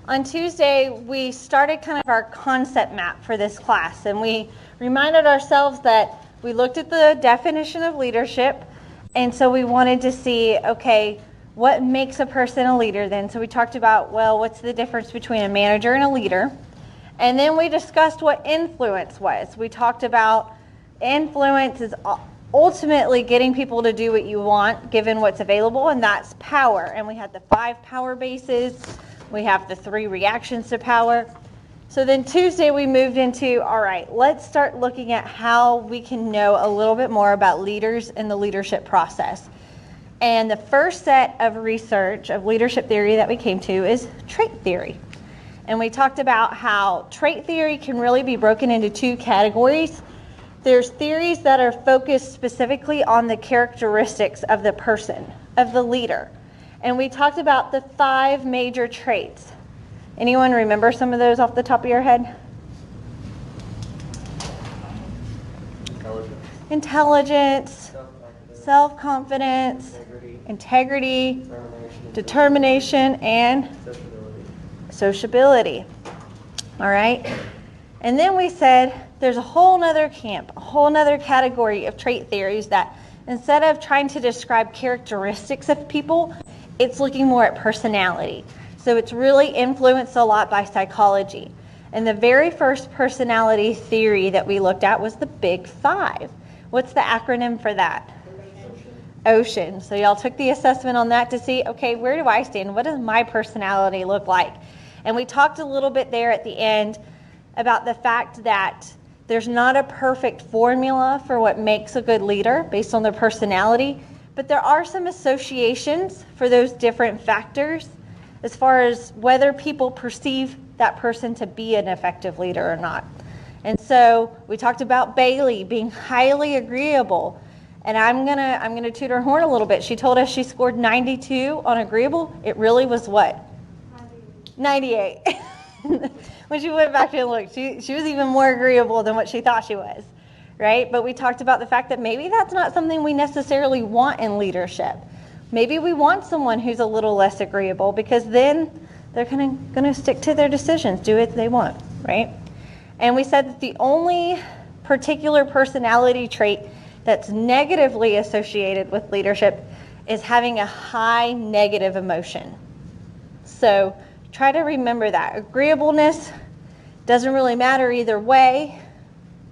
On Tuesday, we started kind of our concept map for this class, and we reminded ourselves that we looked at the definition of leadership, and so we wanted to see, okay, what makes a person a leader then? So we talked about, well, what's the difference between a manager and a leader? And then we discussed what influence was. We talked about influence is ultimately getting people to do what you want, given what's available, and that's power. And we had the 5 power bases. We have the 3 reactions to power. So then Tuesday we moved into, all right, let's start looking at how we can know a little bit more about leaders and the leadership process. And the first set of research of leadership theory that we came to is trait theory. And we talked about how trait theory can really be broken into 2 categories. There's theories that are focused specifically on the characteristics of the person, of the leader. And we talked about the 5 major traits. Anyone remember some of those off the top of your head? Intelligence, self-confidence, integrity, determination, and sociability. All right? And then we said there's a whole nother camp, a whole nother category of trait theories that instead of trying to describe characteristics of people, it's looking more at personality. So it's really influenced a lot by psychology. And the very first personality theory that we looked at was the Big 5. What's the acronym for that? Ocean. So y'all took the assessment on that to see, okay, where do I stand? What does my personality look like? And we talked a little bit there at the end about the fact that there's not a perfect formula for what makes a good leader based on their personality, but there are some associations for those different factors as far as whether people perceive that person to be an effective leader or not. And so we talked about Bailey being highly agreeable. And I'm gonna toot her horn a little bit. She told us she scored 92 on agreeable. It really was what? 98. When she went back and looked, she was even more agreeable than what she thought she was, right? But we talked about the fact that maybe that's not something we necessarily want in leadership. Maybe we want someone who's a little less agreeable because then they're gonna stick to their decisions, do what they want, right? And we said that the only particular personality trait that's negatively associated with leadership is having a high negative emotion. So try to remember that. Agreeableness doesn't really matter either way.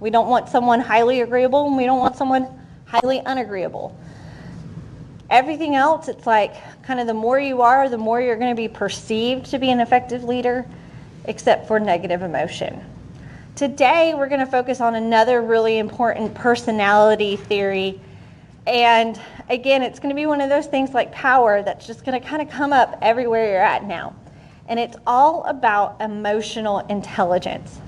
We don't want someone highly agreeable and we don't want someone highly unagreeable. Everything else, it's like kind of the more you are, the more you're going to be perceived to be an effective leader, except for negative emotion. Today, we're going to focus on another really important personality theory. And again, it's going to be one of those things like power that's just going to kind of come up everywhere you're at now. And it's all about emotional intelligence.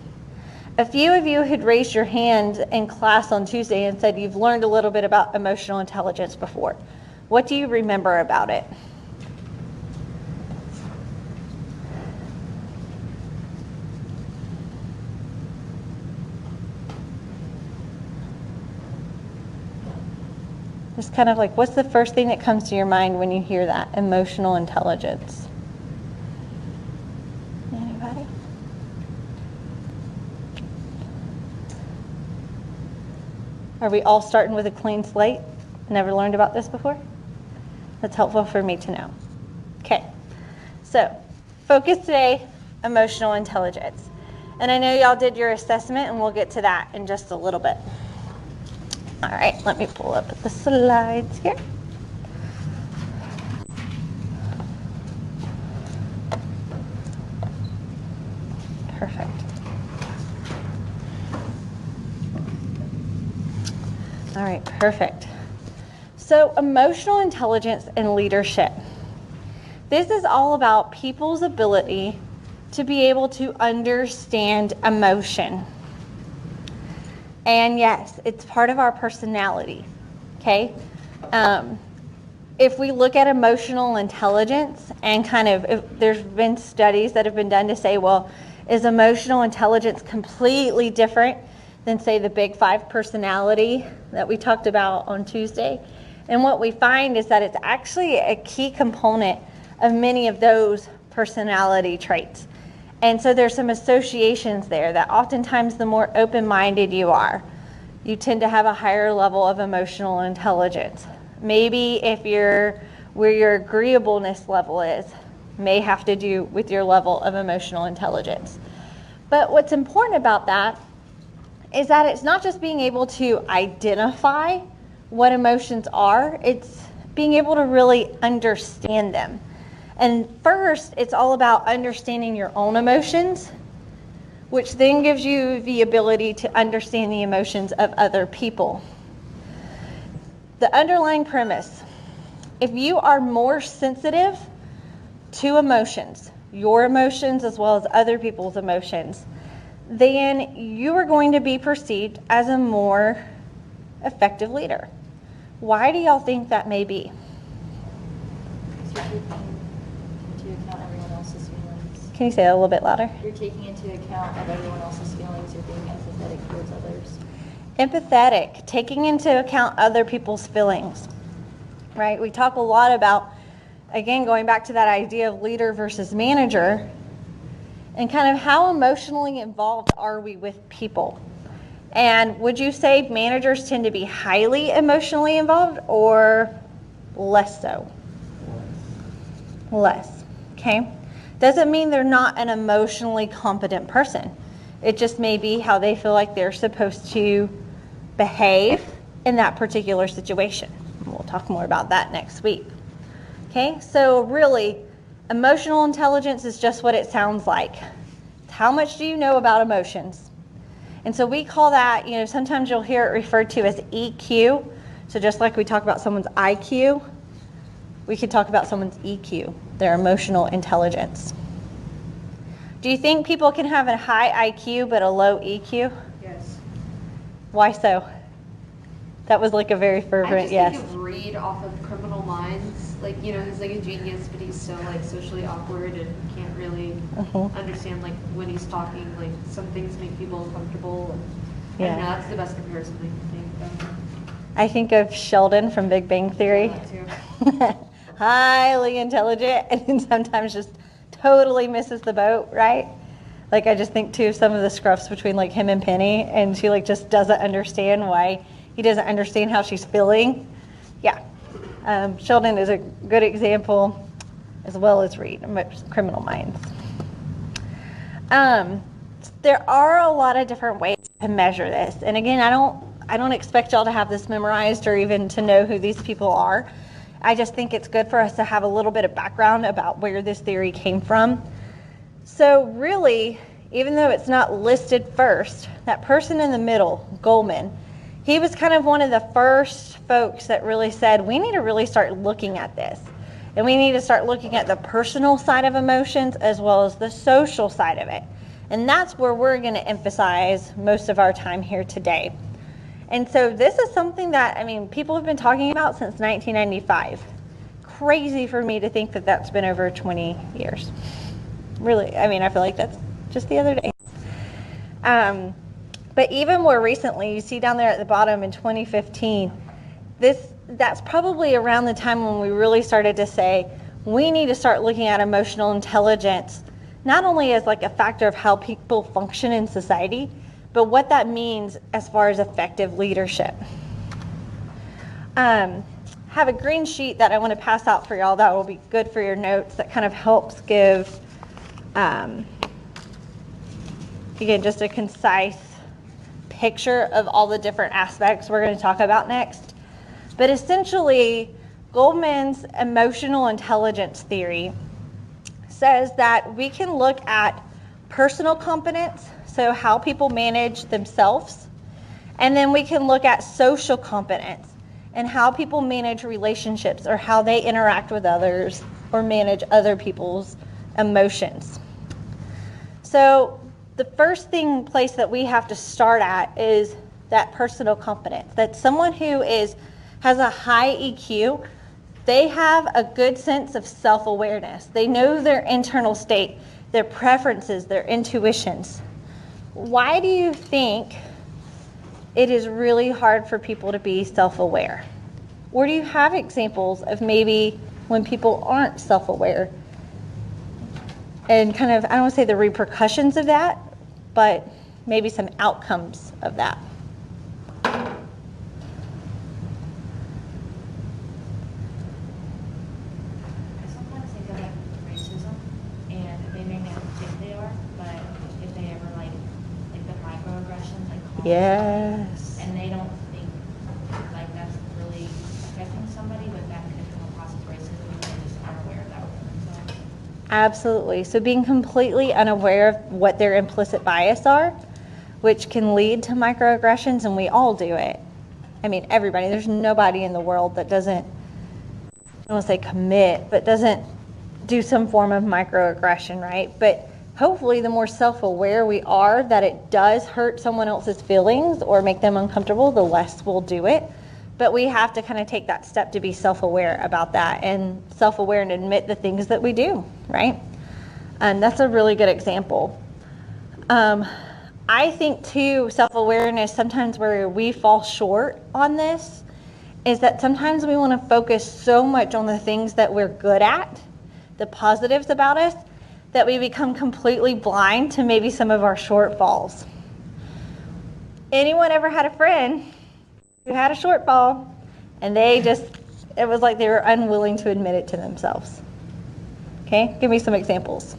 A few of you had raised your hand in class on Tuesday and said you've learned a little bit about emotional intelligence before. What do you remember about it? Just kind of like, what's the first thing that comes to your mind when you hear that? Emotional intelligence. Anybody? Are we all starting with a clean slate? Never learned about this before? That's helpful for me to know. Okay, so focus today, emotional intelligence. And I know y'all did your assessment and we'll get to that in just a little bit. All right, let me pull up the slides here. Perfect. All right, perfect. So emotional intelligence and leadership. This is all about people's ability to be able to understand emotion. And yes, it's part of our personality, okay? If we look at emotional intelligence and there's been studies that have been done to say, well, is emotional intelligence completely different than, say, the Big 5 personality that we talked about on Tuesday? And what we find is that it's actually a key component of many of those personality traits. And so there's some associations there that oftentimes the more open-minded you are, you tend to have a higher level of emotional intelligence. Maybe if you're where your agreeableness level is, may have to do with your level of emotional intelligence. But what's important about that is that it's not just being able to identify what emotions are, it's being able to really understand them. And first, it's all about understanding your own emotions, which then gives you the ability to understand the emotions of other people. The underlying premise, if you are more sensitive to emotions, your emotions as well as other people's emotions, then you are going to be perceived as a more effective leader. Why do y'all think that may be? Can you say it a little bit louder? You're taking into account of everyone else's feelings. You're being empathetic towards others. Empathetic, taking into account other people's feelings, right? We talk a lot about, again, going back to that idea of leader versus manager, and kind of how emotionally involved are we with people? And would you say managers tend to be highly emotionally involved or less so? Less, okay? Doesn't mean they're not an emotionally competent person. It just may be how they feel like they're supposed to behave in that particular situation. We'll talk more about that next week. Okay, so really, emotional intelligence is just what it sounds like. How much do you know about emotions? And so we call that, sometimes you'll hear it referred to as EQ. So just like we talk about someone's IQ, we could talk about someone's EQ, their emotional intelligence. Do you think people can have a high IQ but a low EQ? Yes. Why so? That was like a very fervent yes. I just think of Reed off of Criminal Minds. Like, he's like a genius, but he's so like socially awkward and can't really understand like when he's talking. Like some things make people uncomfortable. And, I don't know, that's the best comparison I can think of. I think of Sheldon from Big Bang Theory. Yeah, Highly intelligent and sometimes just totally misses the boat, right? Like I just think too of some of the scruffs between like him and Penny, and she like just doesn't understand why he doesn't understand how she's feeling. Yeah. Sheldon is a good example, as well as Reed, Criminal Minds. There are a lot of different ways to measure this. And again, I don't expect y'all to have this memorized or even to know who these people are. I just think it's good for us to have a little bit of background about where this theory came from. So really, even though it's not listed first, that person in the middle, Goldman, he was kind of one of the first folks that really said, we need to really start looking at this. And we need to start looking at the personal side of emotions as well as the social side of it. And that's where we're going to emphasize most of our time here today. And so this is something that, people have been talking about since 1995. Crazy for me to think that that's been over 20 years. Really, I feel like that's just the other day. But even more recently, you see down there at the bottom in 2015, that's probably around the time when we really started to say, we need to start looking at emotional intelligence, not only as like a factor of how people function in society, but what that means as far as effective leadership. Have a green sheet that I want to pass out for y'all that will be good for your notes, that kind of helps give, again, just a concise picture of all the different aspects we're going to talk about next. But essentially, Goldman's emotional intelligence theory says that we can look at personal competence, so how people manage themselves, and then we can look at social competence and how people manage relationships or how they interact with others or manage other people's emotions. So the first place that we have to start at is that personal competence. That someone who has a high EQ, they have a good sense of self-awareness. They know their internal state, their preferences, their intuitions. Why do you think it is really hard for people to be self-aware? Or do you have examples of maybe when people aren't self-aware? and kind of, I don't want to say the repercussions of that, but maybe some outcomes of that. I sometimes think of like racism, and they may not think they are, but if they ever like the microaggressions, like calling Yes. somebody, and they don't think like that's really affecting somebody, but that could come across as racism, and they just aren't aware of that within themselves. Absolutely. So being completely unaware of what their implicit bias are, which can lead to microaggressions, and we all do it. I mean, everybody. There's nobody in the world that doesn't, I don't want to say commit, but doesn't do some form of microaggression, right? But hopefully the more self-aware we are that it does hurt someone else's feelings or make them uncomfortable, the less we'll do it. But we have to kind of take that step to be self-aware about that and self-aware and admit the things that we do, right? And that's a really good example. I think too, self-awareness, sometimes where we fall short on this is that sometimes we want to focus so much on the things that we're good at, the positives about us, that we become completely blind to maybe some of our shortfalls. Anyone ever had a friend who had a shortfall and it was like they were unwilling to admit it to themselves? Okay, give me some examples.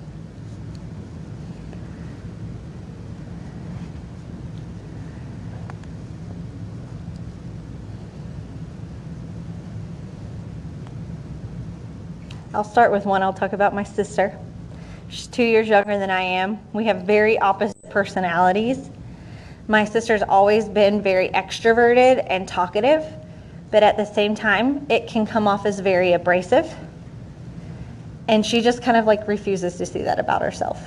I'll start with one. I'll talk about my sister. She's 2 years younger than I am. We have very opposite personalities. My sister's always been very extroverted and talkative, but at the same time, it can come off as very abrasive. And she just kind of like refuses to see that about herself.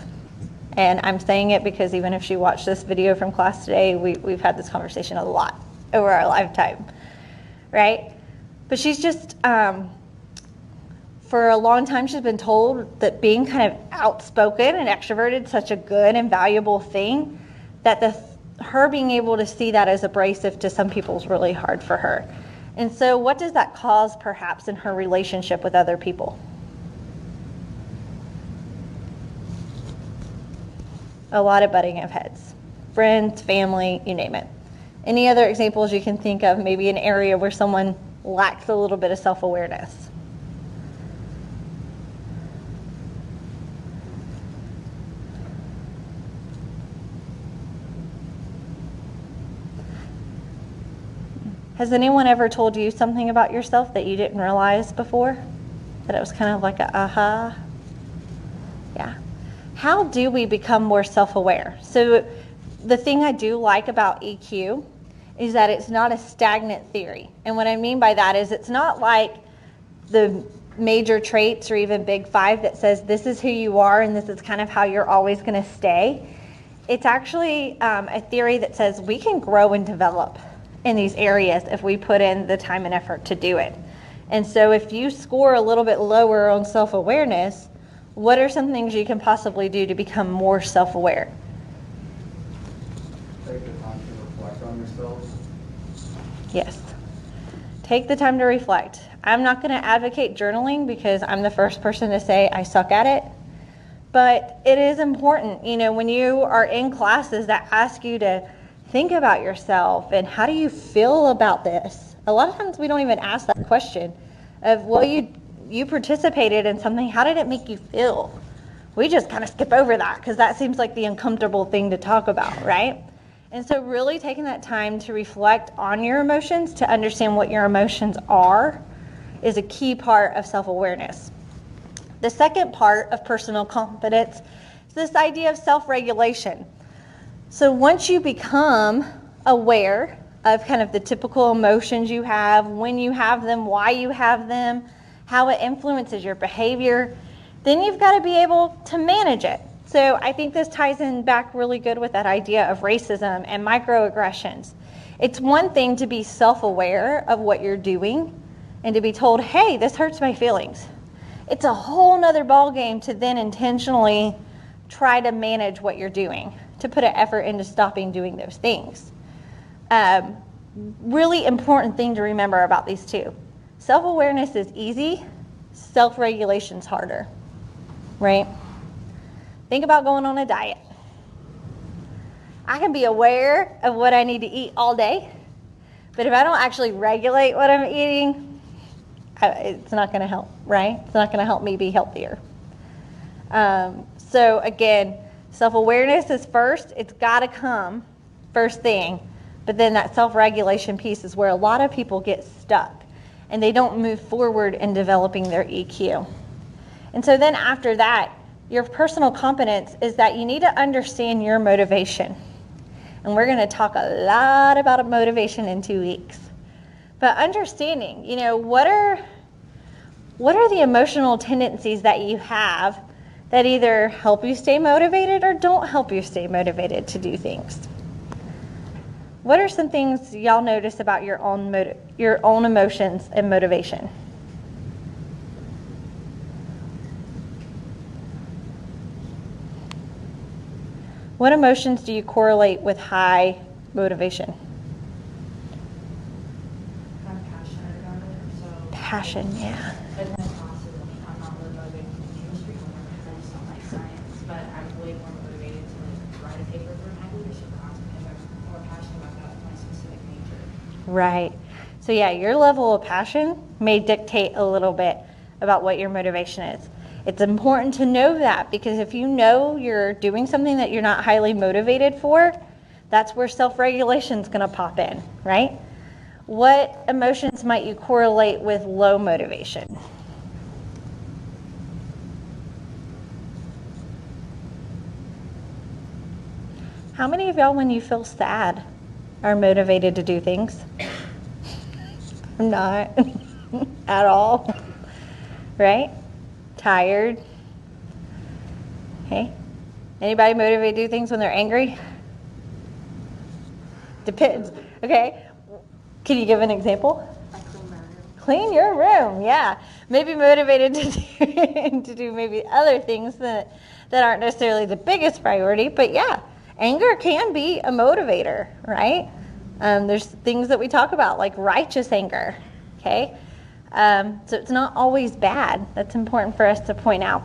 And I'm saying it because even if she watched this video from class today, we've had this conversation a lot over our lifetime, right? But she's just, for a long time, she's been told that being kind of outspoken and extroverted is such a good and valuable thing that her being able to see that as abrasive to some people is really hard for her. And so what does that cause perhaps in her relationship with other people? A lot of butting of heads. Friends, family, you name it. Any other examples you can think of, maybe an area where someone lacks a little bit of self-awareness? Has anyone ever told you something about yourself that you didn't realize before? That it was kind of like a aha? Yeah. How do we become more self-aware? So the thing I do like about EQ is that it's not a stagnant theory. And what I mean by that is it's not like the major traits or even Big Five that says this is who you are and this is kind of how you're always going to stay. It's actually a theory that says we can grow and develop in these areas if we put in the time and effort to do it. And so if you score a little bit lower on self-awareness, what are some things you can possibly do to become more self-aware? Take the time to reflect on yourself. Yes. Take the time to reflect. I'm not going to advocate journaling because I'm the first person to say I suck at it. But it is important, when you are in classes that ask you to think about yourself and how do you feel about this? A lot of times we don't even ask that question of, well, you participated in something, how did it make you feel? We just kind of skip over that because that seems like the uncomfortable thing to talk about, right? And so really taking that time to reflect on your emotions, to understand what your emotions are, is a key part of self-awareness. The second part of personal confidence is this idea of self-regulation. So once you become aware of kind of the typical emotions you have, when you have them, why you have them, how it influences your behavior, then you've got to be able to manage it. So I think this ties in back really good with that idea of racism and microaggressions. It's one thing to be self-aware of what you're doing and to be told, hey, this hurts my feelings. It's a whole nother ballgame to then intentionally try to manage what you're doing, to put an effort into stopping doing those things. Really important thing to remember about these two. Self-awareness is easy, self-regulation's harder, right? Think about going on a diet. I can be aware of what I need to eat all day, but if I don't actually regulate what I'm eating, it's not going to help, right? It's not going to help me be healthier. So again, self-awareness is first. It's got to come first thing. But then that self-regulation piece is where a lot of people get stuck and they don't move forward in developing their EQ. And so then after that, your personal competence is that you need to understand your motivation. And we're going to talk a lot about motivation in 2 weeks. But understanding, what are the emotional tendencies that you have that either help you stay motivated or don't help you stay motivated to do things? What are some things y'all notice about your own emotions and motivation? What emotions do you correlate with high motivation? I'm passionate about it, so. Passion, yeah. But then classes, I'm not really motivated to do chemistry because I just don't like science, but I'm way more motivated to write a paper for an AGLE leadership class because I'm more passionate about that, my specific nature. Right. So yeah, your level of passion may dictate a little bit about what your motivation is. It's important to know that, because if you know you're doing something that you're not highly motivated for, that's where self-regulation is going to pop in, right? What emotions might you correlate with low motivation? How many of y'all, when you feel sad, are motivated to do things? I'm not at all, right? Tired. Okay. Anybody motivated to do things when they're angry? Depends. Okay. Can you give an example? Clean your room. Yeah. Maybe motivated to do maybe other things that aren't necessarily the biggest priority, but yeah, anger can be a motivator, right? There's things that we talk about like righteous anger. Okay. So it's not always bad. That's important for us to point out.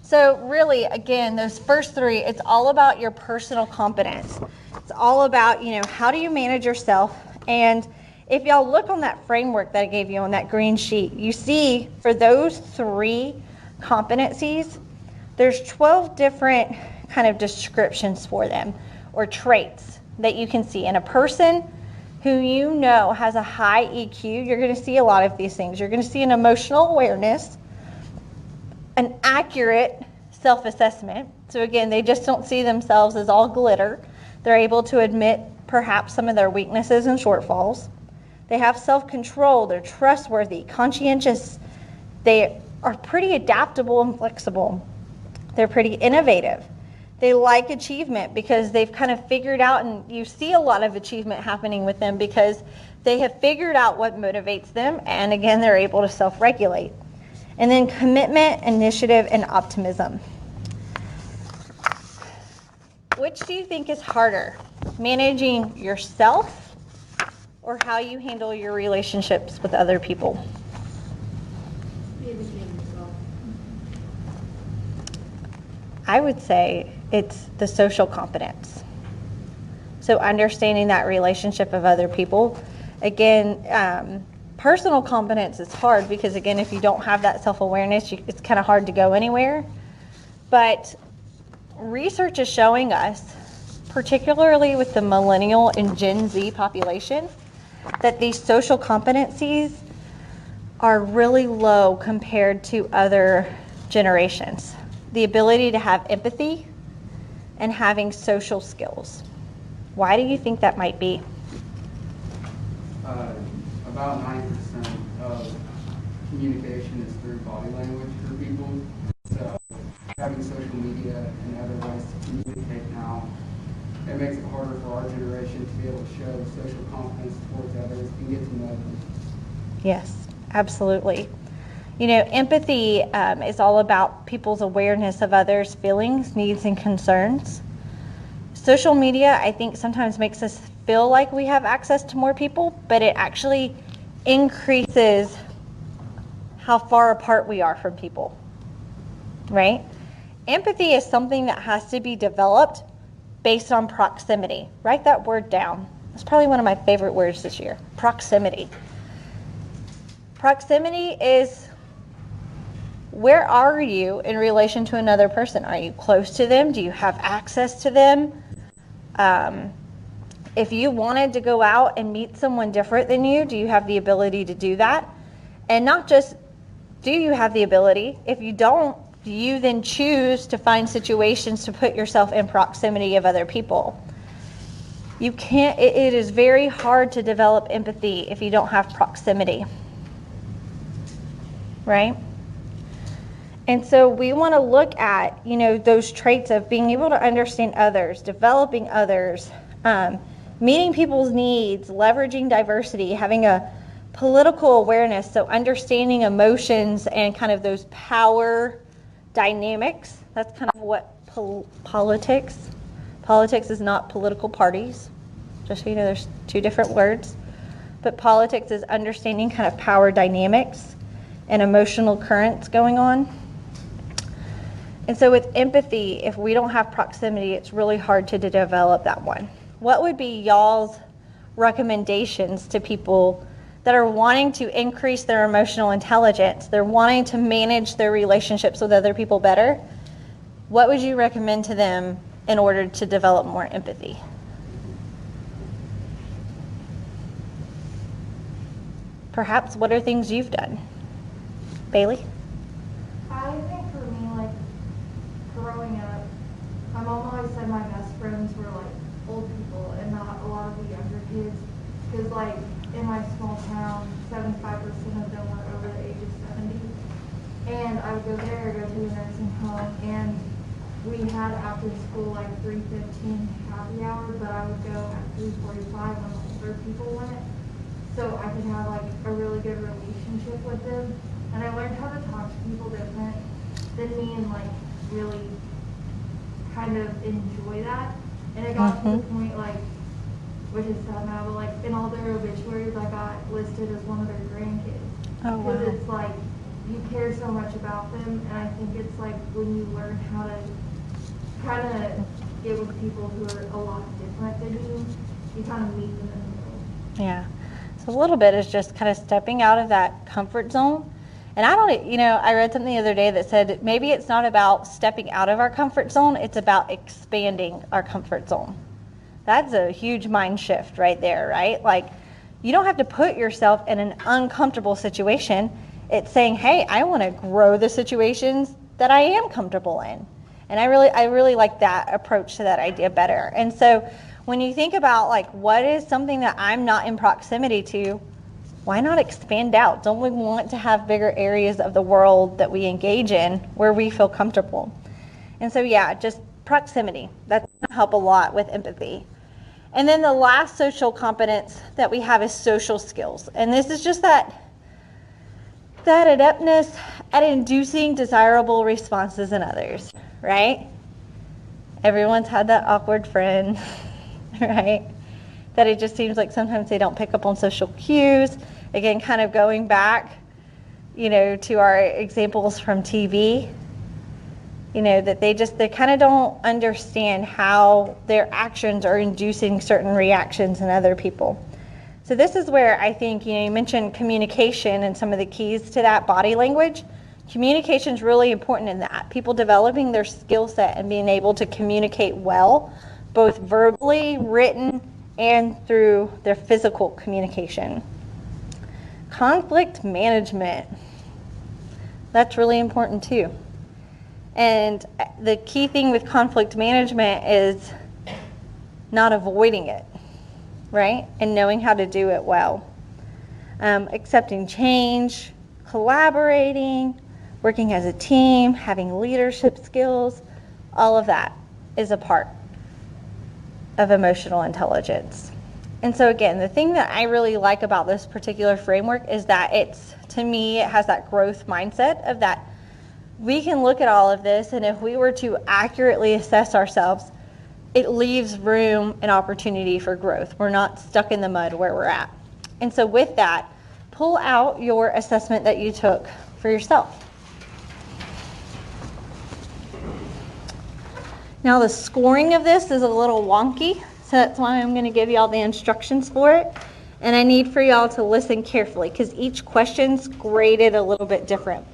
So really, again, those first 3, it's all about your personal competence. It's all about, how do you manage yourself? And if y'all look on that framework that I gave you on that green sheet, you see for those 3 competencies, there's 12 different kind of descriptions for them or traits that you can see in a person who has a high EQ. You're going to see a lot of these things. You're going to see an emotional awareness, an accurate self-assessment. So again, they just don't see themselves as all glitter. They're able to admit perhaps some of their weaknesses and shortfalls. They have self-control. They're trustworthy, conscientious. They are pretty adaptable and flexible. They're pretty innovative. They like achievement because they've kind of figured out, and you see a lot of achievement happening with them because they have figured out what motivates them, and again, they're able to self-regulate. And then commitment, initiative, and optimism. Which do you think is harder, managing yourself or how you handle your relationships with other people? I would say it's the social competence. So understanding that relationship of other people. Again, personal competence is hard because, again, if you don't have that self-awareness, it's kind of hard to go anywhere. But research is showing us, particularly with the millennial and Gen Z population, that these social competencies are really low compared to other generations. The ability to have empathy and having social skills. Why do you think that might be? About 90% of communication is through body language for people. So having social media and other ways to communicate now, it makes it harder for our generation to be able to show social confidence towards others and get to know them. Yes, absolutely. Empathy is all about people's awareness of others' feelings, needs, and concerns. Social media, I think, sometimes makes us feel like we have access to more people, but it actually increases how far apart we are from people, right? empathy is something that has to be developed based on proximity. Write that word down. It's probably one of my favorite words this year, proximity. Proximity is, where are you in relation to another person? Are you close to them? Do you have access to them? If you wanted to go out and meet someone different than you, do you have the ability to do that? And not just, do you have the ability? If you don't, do you then choose to find situations to put yourself in proximity of other people? You can't, it is very hard to develop empathy if you don't have proximity, right? And so we want to look at, those traits of being able to understand others, developing others, meeting people's needs, leveraging diversity, having a political awareness, so understanding emotions and kind of those power dynamics. That's kind of what politics is not political parties. Just so you know, there's two different words. But politics is understanding kind of power dynamics and emotional currents going on. And so with empathy, if we don't have proximity, it's really hard to develop that one. What would be y'all's recommendations to people that are wanting to increase their emotional intelligence? They're wanting to manage their relationships with other people better. What would you recommend to them in order to develop more empathy? Perhaps what are things you've done? Bailey? I think for me, like, growing up, my mom always said my best friends were, like, old people and not a lot of the younger kids. Because, like, in my small town, 75% of them were over the age of 70. And I would go there, go to the nursing home, and we had after school, like, 3:15 happy hour, but I would go at 3:45 when the older people went. So I could have, like, a really good relationship with them. And I learned how to talk to people different than me and, like, really kind of enjoy that. And it got to the point, like, which is sad now, but, like, in all their obituaries, I got listed as one of their grandkids. Oh, wow. Because it's, like, you care so much about them, and I think it's, like, when you learn how to kind of get with people who are a lot different than you kind of meet them in the middle. Yeah. So a little bit is just kind of stepping out of that comfort zone. And I read something the other day that said maybe it's not about stepping out of our comfort zone, it's about expanding our comfort zone. That's a huge mind shift right there, right? Like, you don't have to put yourself in an uncomfortable situation. It's saying, hey, I want to grow the situations that I am comfortable in. And I really like that approach to that idea better. And so when you think about, like, what is something that I'm not in proximity to, why not expand out? Don't we want to have bigger areas of the world that we engage in where we feel comfortable? And so, yeah, just proximity. That's going to help a lot with empathy. And then the last social competence that we have is social skills. And this is just that adeptness at inducing desirable responses in others, right? Everyone's had that awkward friend, right? That it just seems like sometimes they don't pick up on social cues. Again, kind of going back, to our examples from TV, that they kind of don't understand how their actions are inducing certain reactions in other people. So this is where I think, you mentioned communication and some of the keys to that, body language. Communication is really important in that. People developing their skill set and being able to communicate well, both verbally, written, and through their physical communication. Conflict management. That's really important too. And the key thing with conflict management is not avoiding it, right? And knowing how to do it well. Accepting change, collaborating, working as a team, having leadership skills, all of that is a part of emotional intelligence. And so again, the thing that I really like about this particular framework is that to me, it has that growth mindset of that we can look at all of this, and if we were to accurately assess ourselves, it leaves room and opportunity for growth. We're not stuck in the mud where we're at. And so with that, pull out your assessment that you took for yourself. Now the scoring of this is a little wonky, so that's why I'm going to give y'all the instructions for it. And I need for y'all to listen carefully because each question's graded a little bit different.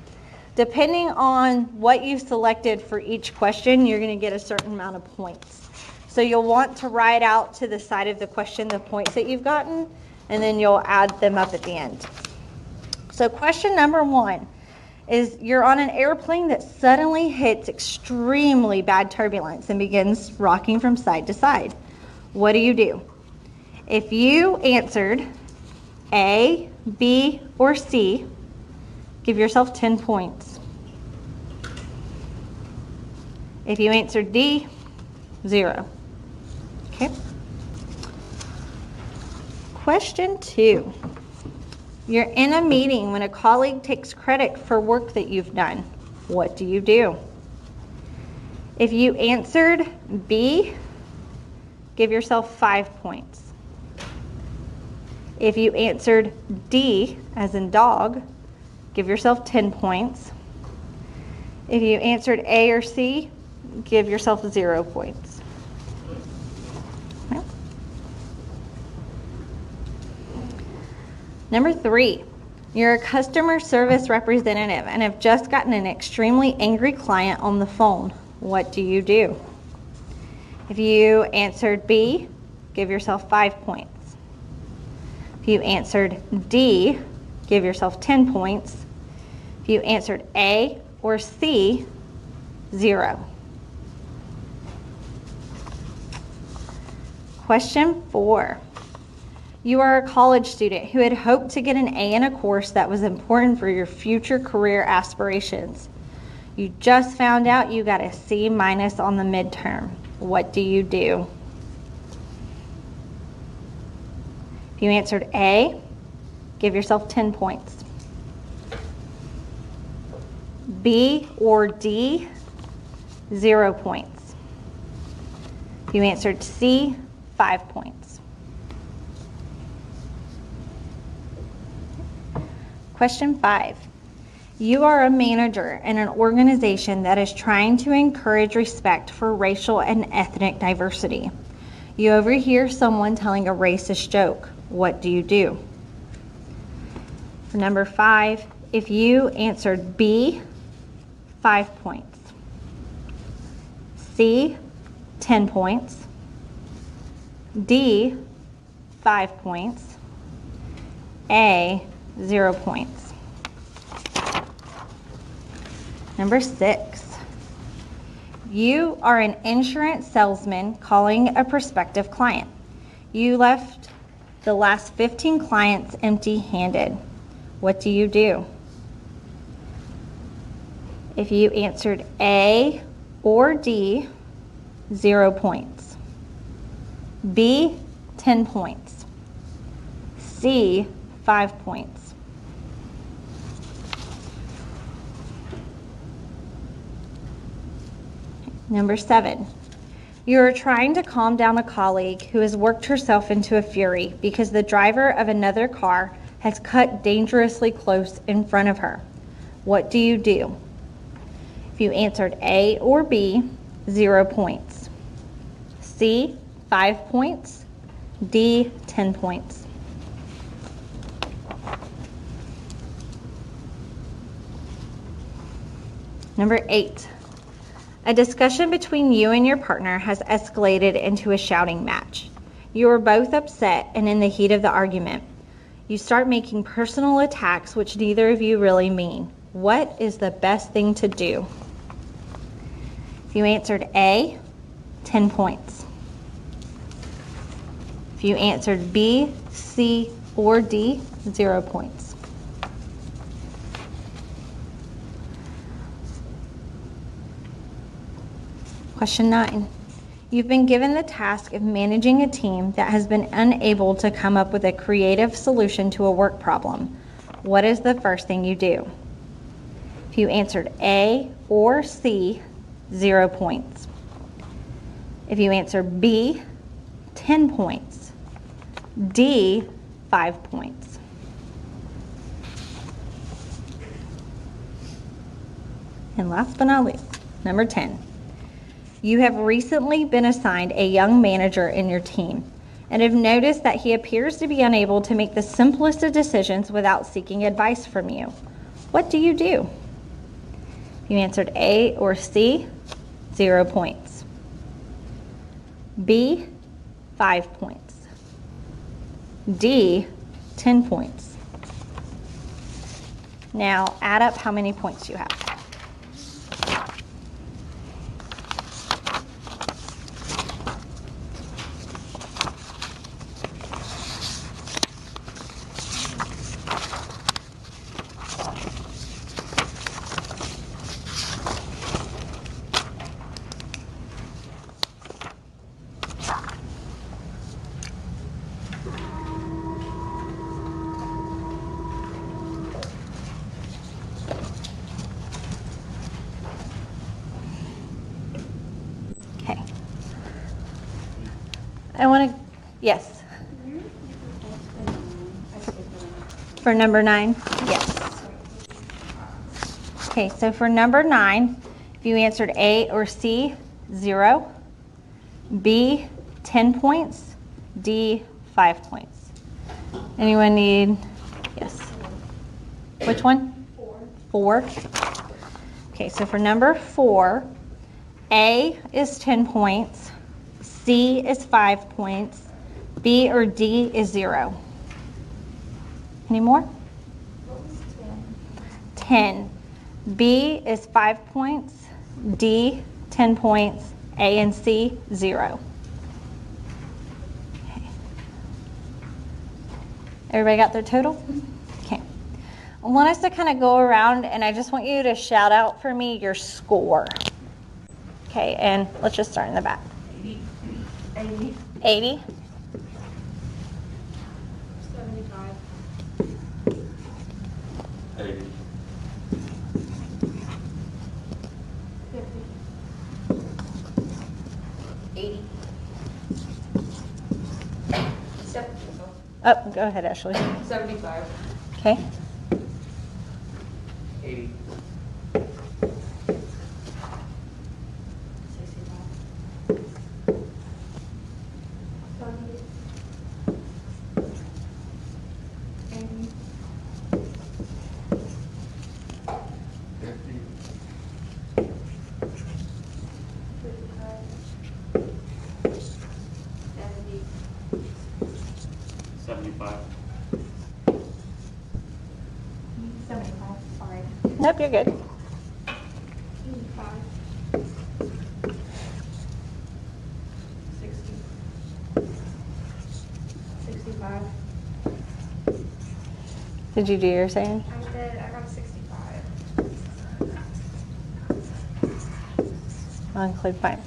Depending on what you selected for each question, you're going to get a certain amount of points. So you'll want to write out to the side of the question the points that you've gotten, and then you'll add them up at the end. So question number 1 is you're on an airplane that suddenly hits extremely bad turbulence and begins rocking from side to side. What do you do? If you answered A, B, or C, give yourself 10 points. If you answered D, 0. Okay. Question 2. You're in a meeting when a colleague takes credit for work that you've done. What do you do? If you answered B, give yourself 5 points. If you answered D, as in dog, give yourself 10 points. If you answered A or C, give yourself 0 points. Okay. Number 3, you're a customer service representative and have just gotten an extremely angry client on the phone. What do you do? If you answered B, give yourself 5 points. If you answered D, give yourself 10 points. If you answered A or C, 0. Question 4. You are a college student who had hoped to get an A in a course that was important for your future career aspirations. You just found out you got a C- on the midterm. What do you do? If you answered A, give yourself 10 points. B or D, 0 points. If you answered C, 5 points. Question 5. You are a manager in an organization that is trying to encourage respect for racial and ethnic diversity. You overhear someone telling a racist joke. What do you do? For number 5, if you answered B, 5 points. C, 10 points. D, 5 points. A, 0 points. Number 6, you are an insurance salesman calling a prospective client. You left the last 15 clients empty-handed. What do you do? If you answered A or D, 0 points. B, 10 points. C, 5 points. Number 7, you are trying to calm down a colleague who has worked herself into a fury because the driver of another car has cut dangerously close in front of her. What do you do? If you answered A or B, 0 points. C, 5 points. D, 10 points. Number 8, a discussion between you and your partner has escalated into a shouting match. You are both upset and in the heat of the argument. You start making personal attacks which neither of you really mean. What is the best thing to do? If you answered A, 10 points. If you answered B, C, or D, 0 points. Question 9. You've been given the task of managing a team that has been unable to come up with a creative solution to a work problem. What is the first thing you do? If you answered A or C, 0 points. If you answered B, 10 points. D, 5 points. And last but not least, number 10. You have recently been assigned a young manager in your team and have noticed that he appears to be unable to make the simplest of decisions without seeking advice from you. What do you do? If you answered A or C, 0 points. B, 5 points. D, 10 points. Now add up how many points you have. Okay. I want to, yes. For number 9? Yes. Okay, so for number 9, if you answered A or C, 0. B, 10 points. D, 5 points. Anyone need, yes. Which one? 4. Okay, so for number 4, A is 10 points, C is 5 points, B or D is 0. Any more? What was 10. B is 5 points, D 10 points, A and C 0. Okay. Everybody got their total? Okay. I want us to kind of go around and I just want you to shout out for me your score. Okay, and let's just start in the back. 80. 80. 75. 80. 50. 80. Oh, go ahead, Ashley. 75. Okay. 80. 70. 80. 50. 55. 70. 75. 75. Sorry. Nope, you're good. 85. 60. 65. Did you do your saying? I got 65. I'll include fine.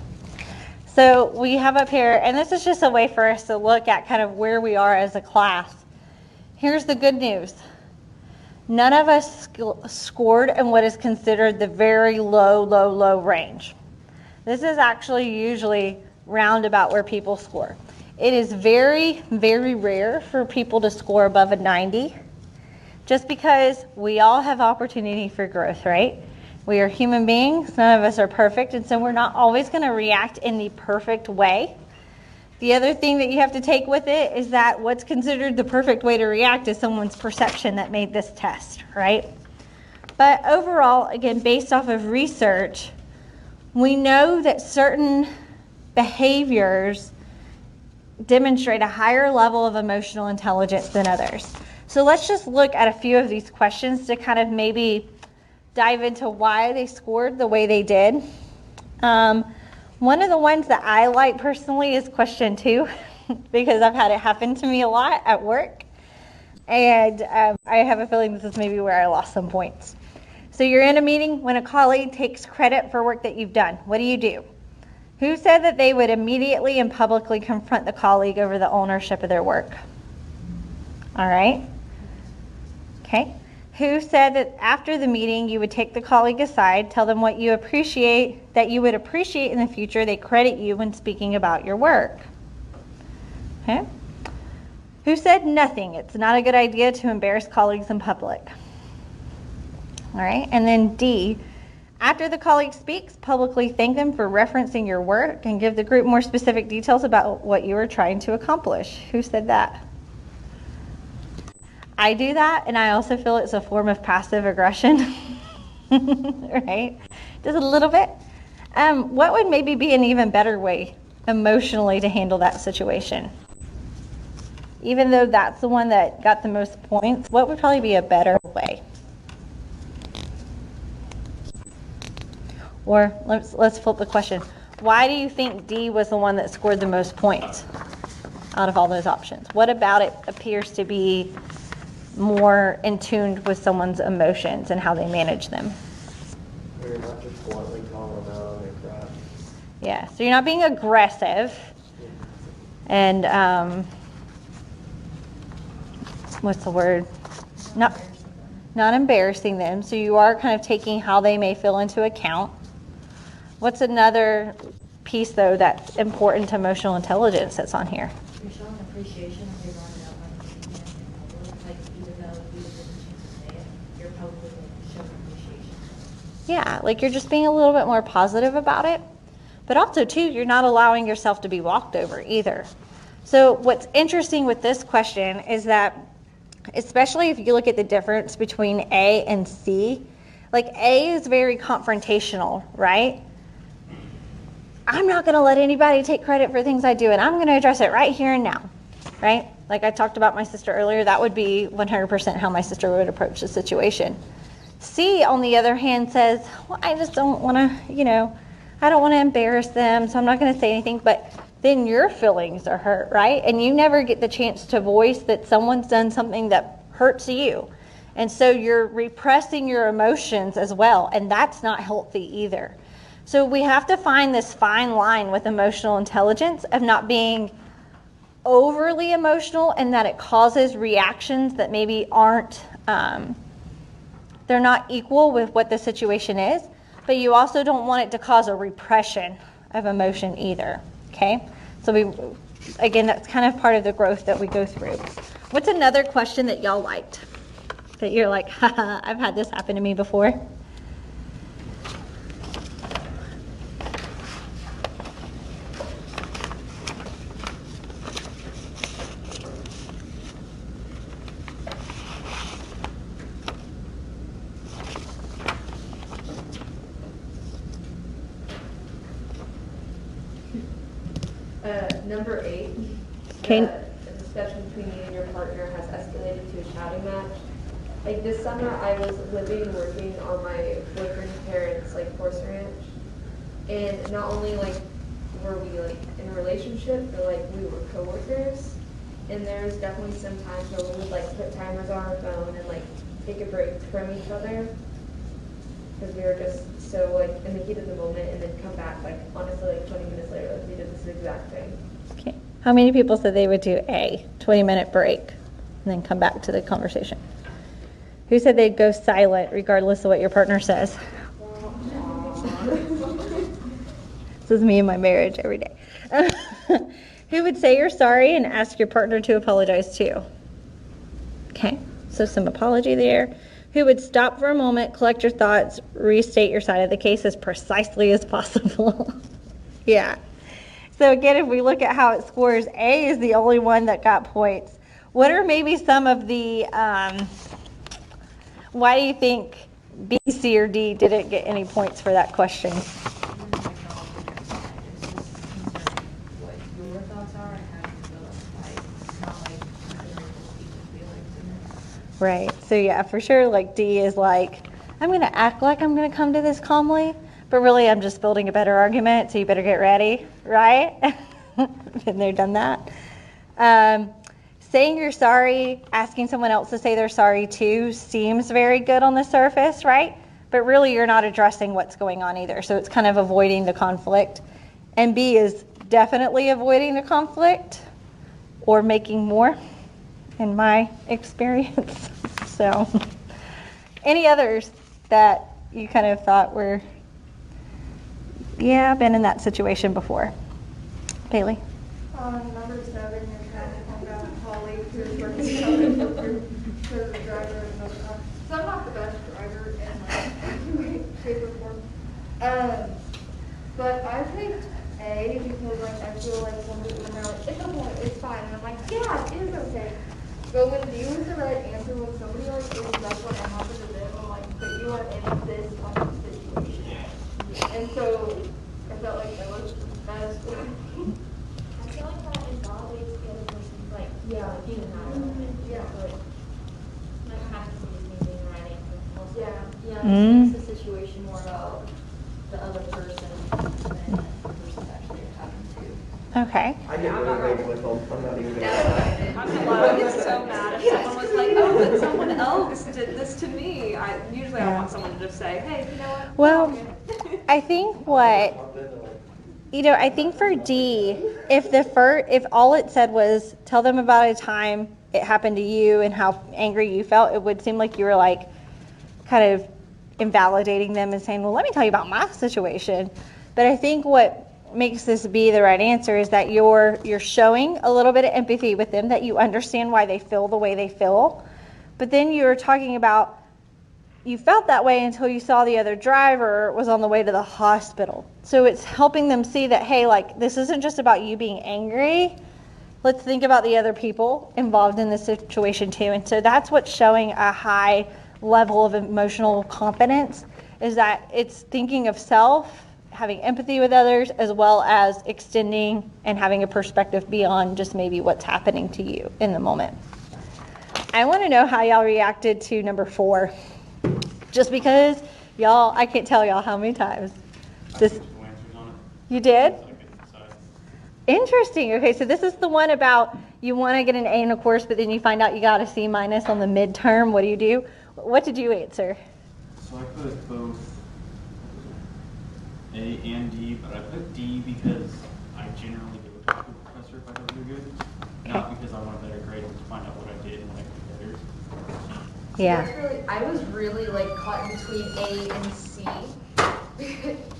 So we have up here, and this is just a way for us to look at kind of where we are as a class. Here's the good news. None of us scored in what is considered the very low range. This is actually usually round about where people score. It is very, very rare for people to score above a 90, just because we all have opportunity for growth, right? We are human beings, none of us are perfect, and so we're not always going to react in the perfect way. The other thing that you have to take with it is that what's considered the perfect way to react is someone's perception that made this test, right? But overall, again, based off of research, we know that certain behaviors demonstrate a higher level of emotional intelligence than others. So let's just look at a few of these questions to kind of maybe dive into why they scored the way they did. One of the ones that I like personally is question 2, because I've had it happen to me a lot at work. And I have a feeling this is maybe where I lost some points. So you're in a meeting when a colleague takes credit for work that you've done. What do? Who said that they would immediately and publicly confront the colleague over the ownership of their work? All right. Okay. Who said that after the meeting you would take the colleague aside, tell them what you appreciate, that you would appreciate in the future they credit you when speaking about your work? Okay. Who said nothing? It's not a good idea to embarrass colleagues in public. All right. And then D, After the colleague speaks, publicly thank them for referencing your work and give the group more specific details about what you are trying to accomplish. Who said that? I do that, and I also feel it's a form of passive aggression, right? Just a little bit. What would maybe be an even better way emotionally to handle that situation? Even though that's the one that got the most points, what would probably be a better way? Or let's flip the question. Why do you think D was the one that scored the most points out of all those options? What about it appears to be more in tune with someone's emotions and how they manage them? You're not just bluntly calling them out on their crap. Yeah, so you're not being aggressive. And what's the word? Not embarrassing them. So you are kind of taking how they may feel into account. What's another piece, though, that's important to emotional intelligence that's on here? You're showing appreciation when you're brought it up on the media in public. Like, even though you didn't get the chance to say it, you're publicly showing appreciation. Yeah, like you're just being a little bit more positive about it. But also, too, you're not allowing yourself to be walked over either. So what's interesting with this question is that, especially if you look at the difference between A and C, like A is very confrontational, right? I'm not going to let anybody take credit for things I do, and I'm going to address it right here and now, right? Like I talked about my sister earlier, that would be 100% how my sister would approach the situation. C, on the other hand, says, well, I just don't want to, I don't want to embarrass them, so I'm not going to say anything, but then your feelings are hurt, right? And you never get the chance to voice that someone's done something that hurts you. And so you're repressing your emotions as well, and that's not healthy either. So we have to find this fine line with emotional intelligence of not being overly emotional and that it causes reactions that maybe aren't, they're not equal with what the situation is, but you also don't want it to cause a repression of emotion either, okay? So again, that's kind of part of the growth that we go through. What's another question that y'all liked? That you're like, haha, I've had this happen to me before. Number 8. Okay. The discussion between you and your partner has escalated to a shouting match. Like this summer, I was living and working on my boyfriend's parents' horse ranch, and not only were we in a relationship, but we were coworkers. And there's definitely some times where we would put timers on our phone and take a break from each other because we were just so in the heat of the moment, and then come back honestly 20 minutes later we did this exact thing. Okay. How many people said they would do a 20-minute break and then come back to the conversation? Who said they'd go silent regardless of what your partner says? This is me and my marriage every day. Who would say you're sorry and ask your partner to apologize too? Okay, so some apology there. Who would stop for a moment, collect your thoughts, restate your side of the case as precisely as possible? Yeah. So again, if we look at how it scores, A is the only one that got points. What are maybe some of the, why do you think B, C, or D didn't get any points for that question? What your thoughts are and how you feel, not considering people's feelings in it. Right. So yeah, for sure, D is I'm going to act like I'm going to come to this calmly, but really I'm just building a better argument, so you better get ready, right? Been there, done that. Saying you're sorry, asking someone else to say they're sorry too seems very good on the surface, right? But really you're not addressing what's going on either, so it's kind of avoiding the conflict. And B is definitely avoiding the conflict or making more, in my experience. So, any others that you kind of thought were, yeah, I've been in that situation before? Bailey? Number 7, you're trying to talk about a colleague who's working something for group because the driver is another car. So I'm not the best driver in shape or form. But I picked A because like I feel like some people are like, it's okay, it's fine, and I'm like, yeah, it is okay. But when D was the right answer, when somebody like is that's what happened to them, I'm like, but you are in this kind of situation. And so I felt like that was the best one. I feel like that invalidates the other person's like, Yeah. being not relevant. Yeah. But like having to be being the right answer. Also. Yeah. Yeah, Mm. it makes the situation more about the other person than the person actually happened to. Okay. I get motivated with them. I'm not even gonna I would get so mad if someone was like, oh, but someone else did this to me. Usually I want someone to just say, hey, you know what? Well, I think what, I think for D, if all it said was tell them about a time it happened to you and how angry you felt, it would seem like you were like kind of invalidating them and saying, well, let me tell you about my situation. But I think what makes this be the right answer is that you're showing a little bit of empathy with them, that you understand why they feel the way they feel. But then you're talking about you felt that way until you saw the other driver was on the way to the hospital. So it's helping them see that, hey, like, this isn't just about you being angry. Let's think about the other people involved in this situation too. And so that's what's showing a high level of emotional competence, is that it's thinking of self, having empathy with others, as well as extending and having a perspective beyond just maybe what's happening to you in the moment. I want to know how y'all reacted to number 4. Just because, y'all, I can't tell y'all how many times this. You did? Interesting. Okay, so this is the one about you want to get an A in a course, but then you find out you got a C- on the midterm. What do? What did you answer? So I put both A and D, but I put D because I generally go talk to the professor if I don't do good, not because I want a better grade, but to find out what I did and what I could do better. Yeah. I was really like caught in between A and C.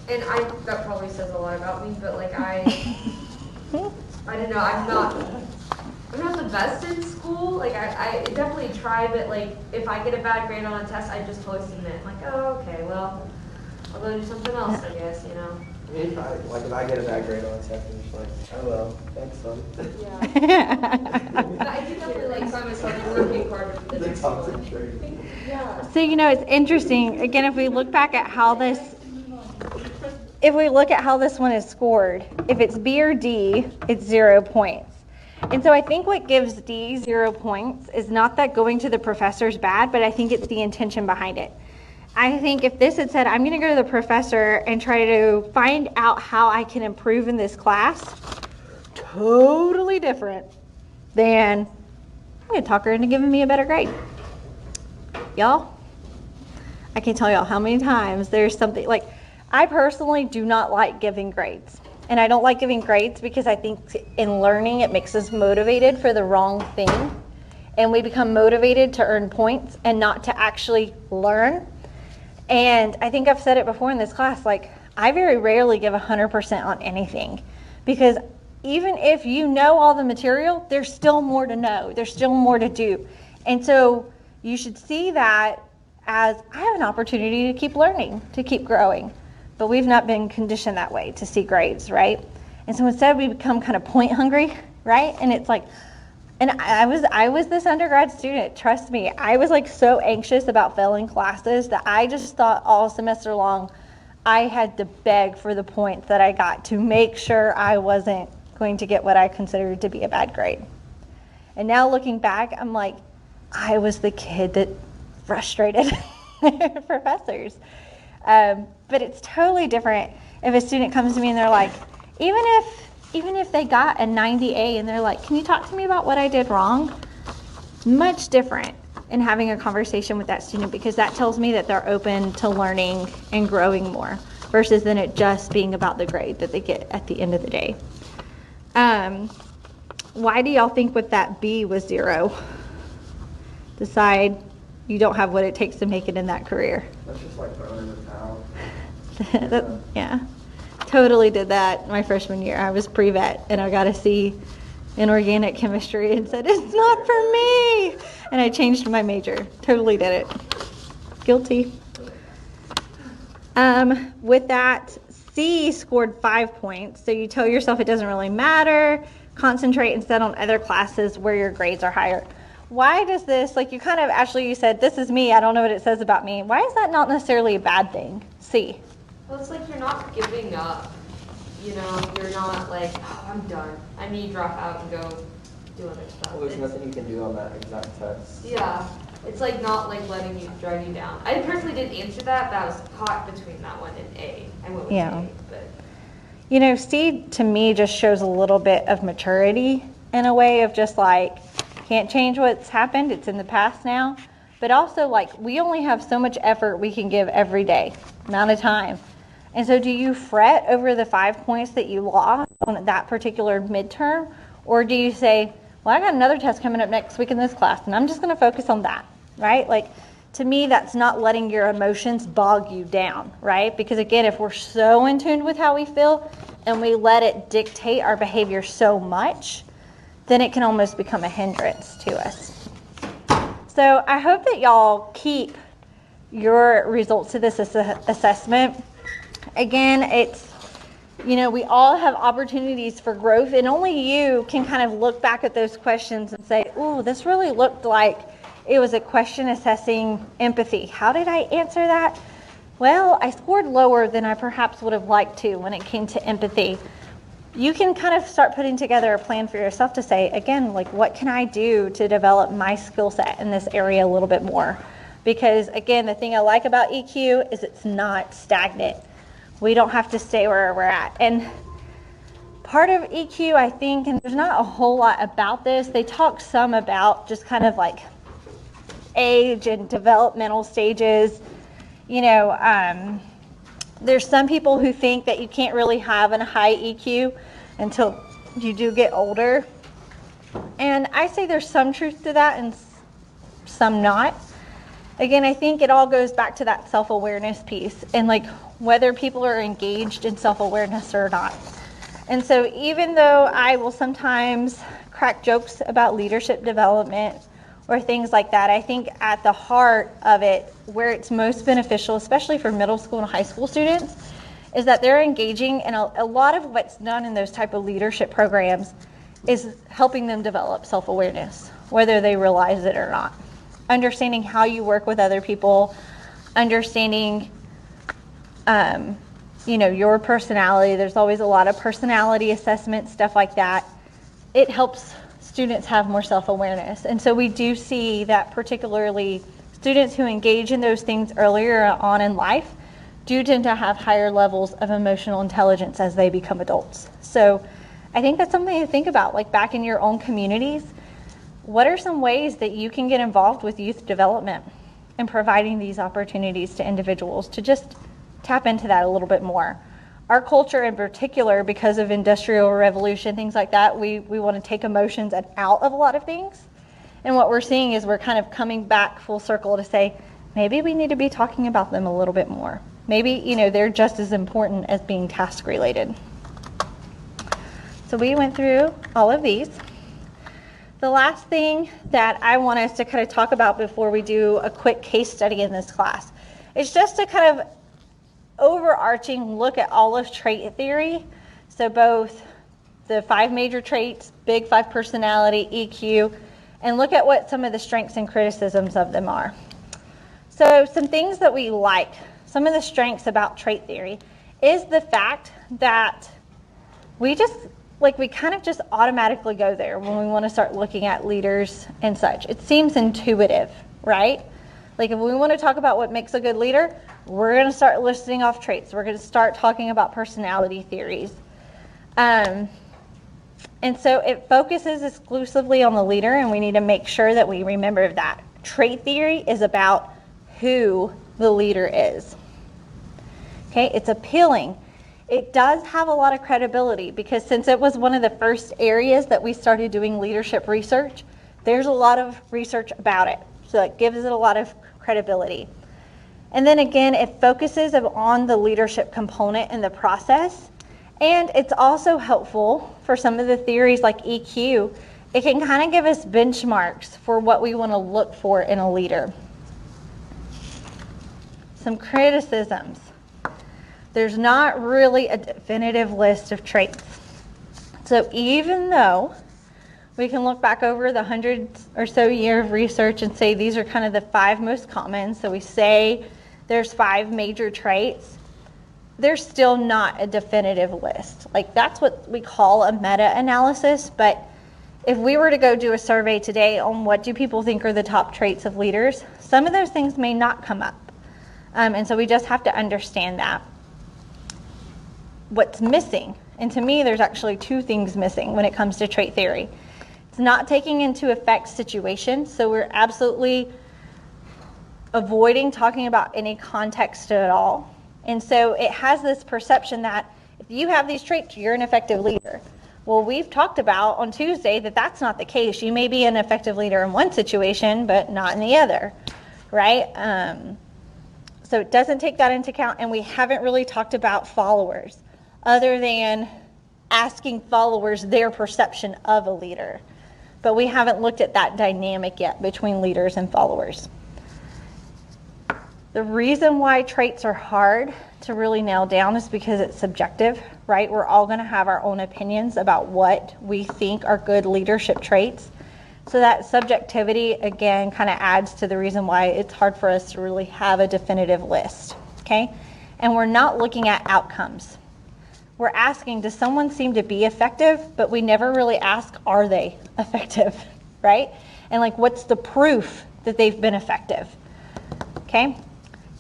And that probably says a lot about me, but like I don't know, I'm not the best in school. Like I definitely try, but like if I get a bad grade on a test, I just totally submit. I'm like, oh, okay, well, I'll go do something else, I guess, you know. if I get a bad grade on a test, I'm just like, oh well, thanks, son. Yeah. But I do definitely like find myself working hard for the The next one. concentration. Yeah. So, it's interesting. Again, if we look back at how this one is scored, if it's B or D, it's 0 points. And so I think what gives D 0 points is not that going to the professor is bad, but I think it's the intention behind it. I think if this had said, I'm going to go to the professor and try to find out how I can improve in this class, totally different than I'm going to talk her into giving me a better grade. Y'all, I can't tell y'all how many times there's something like, I personally do not like giving grades. And I don't like giving grades because I think in learning it makes us motivated for the wrong thing. And we become motivated to earn points and not to actually learn. And I think I've said it before in this class, like I very rarely give 100% on anything, because even if you know all the material, there's still more to know. There's still more to do. And so you should see that as I have an opportunity to keep learning, to keep growing. But we've not been conditioned that way to see grades, right? And so instead we become kind of point hungry, right? And it's like, and I was this undergrad student, trust me. I was like so anxious about failing classes that I just thought all semester long I had to beg for the points that I got to make sure I wasn't going to get what I considered to be a bad grade. And now looking back, I'm like, I was the kid that frustrated professors. But it's totally different if a student comes to me and they're like, even if they got a 90A and they're like, can you talk to me about what I did wrong? Much different in having a conversation with that student, because that tells me that they're open to learning and growing more versus than it just being about the grade that they get at the end of the day. Why do y'all think with that B was 0? Decide you don't have what it takes to make it in that career. That's just like throwing in the towel. Yeah, totally did that my freshman year. I was pre-vet and I got a C in organic chemistry and said, it's not for me. And I changed my major. Totally did it. Guilty. With that, C scored 5 points. So you tell yourself it doesn't really matter. Concentrate instead on other classes where your grades are higher. Why does this, like you kind of, Ashley, you said, this is me, I don't know what it says about me. Why is that not necessarily a bad thing? C. Well, it's like you're not giving up. You know, you're not like, oh, I'm done. I need to drop out and go do other stuff. Well, there's nothing you can do on that exact test. Yeah. It's like not like letting you drag you down. I personally didn't answer that, but I was caught between that one and A. I went with Yeah. A, but You know, C to me just shows a little bit of maturity in a way of just like, can't change what's happened, it's in the past now. But also like, we only have so much effort we can give every day, amount of time. And so do you fret over the 5 points that you lost on that particular midterm? Or do you say, well, I got another test coming up next week in this class, and I'm just gonna focus on that, right? Like, to me, that's not letting your emotions bog you down, right? Because again, if we're so in tune with how we feel and we let it dictate our behavior so much, then it can almost become a hindrance to us. So I hope that y'all keep your results to this assessment. Again, it's, you know, we all have opportunities for growth, and only you can kind of look back at those questions and say, ooh, this really looked like it was a question assessing empathy. How did I answer that? Well, I scored lower than I perhaps would have liked to when it came to empathy. You can kind of start putting together a plan for yourself to say, again, like, what can I do to develop my skill set in this area a little bit more? Because again, the thing I like about EQ is it's not stagnant. We don't have to stay where we're at. And part of EQ, I think, and there's not a whole lot about this, they talk some about just kind of like age and developmental stages. You know, there's some people who think that you can't really have a high EQ until you do get older. And I say there's some truth to that and some not. Again, I think it all goes back to that self-awareness piece and like whether people are engaged in self-awareness or not. And so even though I will sometimes crack jokes about leadership development or things like that, I think at the heart of it, where it's most beneficial, especially for middle school and high school students, is that they're engaging, and a lot of what's done in those type of leadership programs is helping them develop self-awareness, whether they realize it or not. Understanding how you work with other people, understanding you know, your personality. There's always a lot of personality assessments, stuff like that. It helps students have more self-awareness. And so we do see that particularly students who engage in those things earlier on in life do tend to have higher levels of emotional intelligence as they become adults. So I think that's something to think about, like back in your own communities. What are some ways that you can get involved with youth development and providing these opportunities to individuals to just tap into that a little bit more? Our culture in particular, because of industrial revolution, things like that, we want to take emotions out of a lot of things. And what we're seeing is we're kind of coming back full circle to say, maybe we need to be talking about them a little bit more. Maybe, you know, they're just as important as being task related. So we went through all of these. The last thing that I want us to kind of talk about before we do a quick case study in this class is just to kind of overarching look at all of trait theory. So both the 5 major traits, big 5 personality, EQ, and look at what some of the strengths and criticisms of them are. So some things that we like, some of the strengths about trait theory is the fact that we kind of just automatically go there when we want to start looking at leaders and such. It seems intuitive, right? Like if we want to talk about what makes a good leader, we're going to start listing off traits. We're going to start talking about personality theories. And so it focuses exclusively on the leader, and we need to make sure that we remember that. Trait theory is about who the leader is. Okay, it's appealing. It does have a lot of credibility because since it was one of the first areas that we started doing leadership research, there's a lot of research about it. So it gives it a lot of credibility. And then again, it focuses on the leadership component in the process. And it's also helpful for some of the theories like EQ. It can kind of give us benchmarks for what we want to look for in a leader. Some criticisms. There's not really a definitive list of traits. So even though we can look back over the hundreds or so year of research and say these are kind of the 5 most common, so we say there's 5 major traits, there's still not a definitive list. Like, that's what we call a meta-analysis, but if we were to go do a survey today on what do people think are the top traits of leaders, some of those things may not come up. And so we just have to understand that. What's missing, and to me there's actually 2 things missing when it comes to trait theory. It's not taking into effect situations, so we're absolutely avoiding talking about any context at all. And so it has this perception that if you have these traits, you're an effective leader. Well, we've talked about on Tuesday that that's not the case. You may be an effective leader in one situation, but not in the other, right? So it doesn't take that into account, and we haven't really talked about followers, other than asking followers their perception of a leader. But we haven't looked at that dynamic yet between leaders and followers. The reason why traits are hard to really nail down is because it's subjective, right? We're all going to have our own opinions about what we think are good leadership traits. So that subjectivity, again, kind of adds to the reason why it's hard for us to really have a definitive list, okay? And we're not looking at outcomes. We're asking, does someone seem to be effective? But we never really ask, are they effective, right? And like, what's the proof that they've been effective, okay?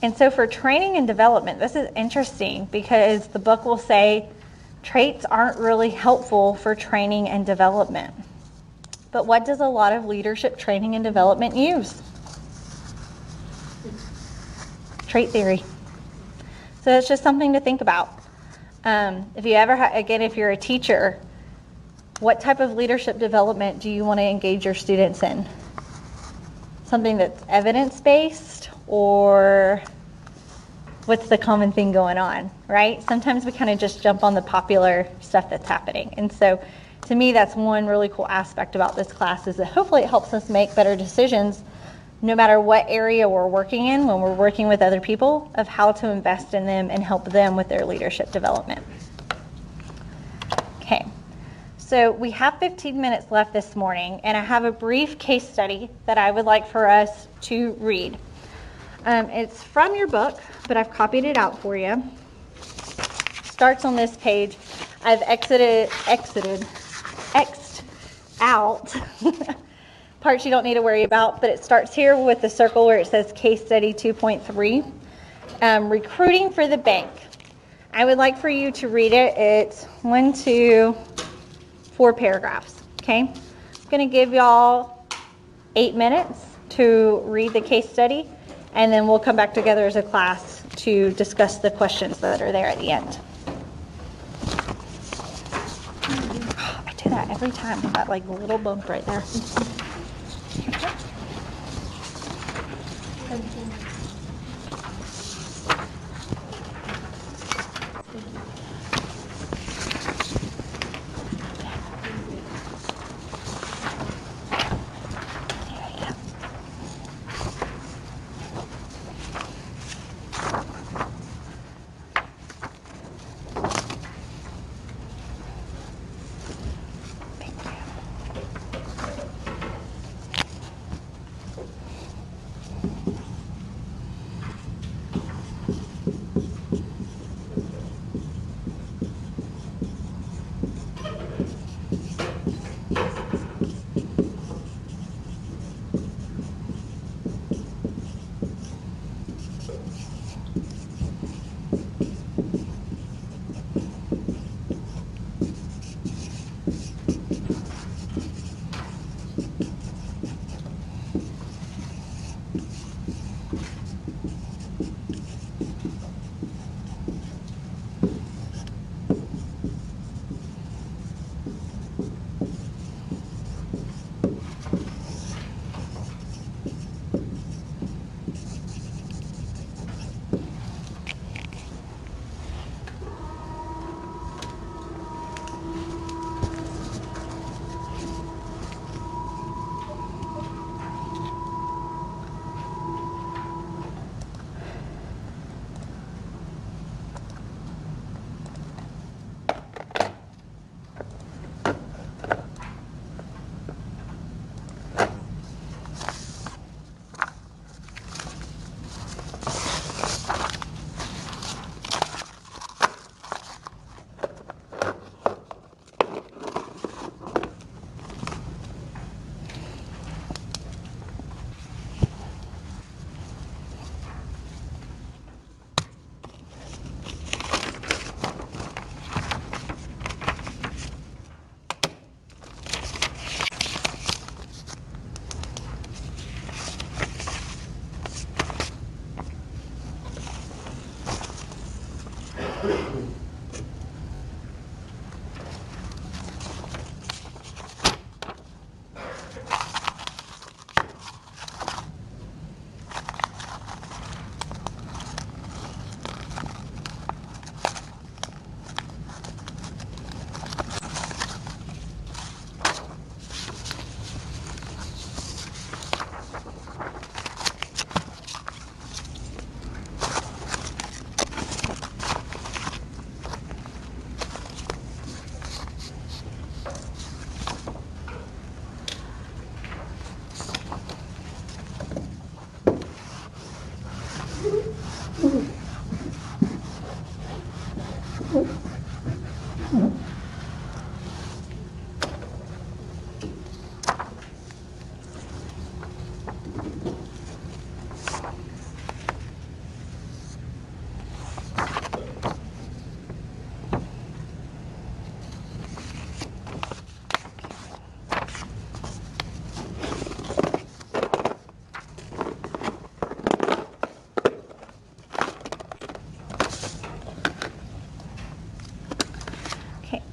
And so for training and development, this is interesting because the book will say traits aren't really helpful for training and development. But what does a lot of leadership training and development use? Trait theory. So it's just something to think about. If you ever, again, if you're a teacher, what type of leadership development do you want to engage your students in? Something that's evidence-based, or what's the common thing going on, right? Sometimes we kind of just jump on the popular stuff that's happening. And so to me, that's one really cool aspect about this class, is that hopefully it helps us make better decisions no matter what area we're working in when we're working with other people, of how to invest in them and help them with their leadership development. Okay, so we have 15 minutes left this morning, and I have a brief case study that I would like for us to read. It's from your book, but I've copied it out for you. Starts on this page. I've X'd out parts you don't need to worry about, but it starts here with the circle where it says case study 2.3, recruiting for the bank. I would like for you to read it. It's 1, 2, 4 paragraphs, okay? I'm going to give y'all 8 minutes to read the case study, and then we'll come back together as a class to discuss the questions that are there at the end. I do that every time, that like little bump right there.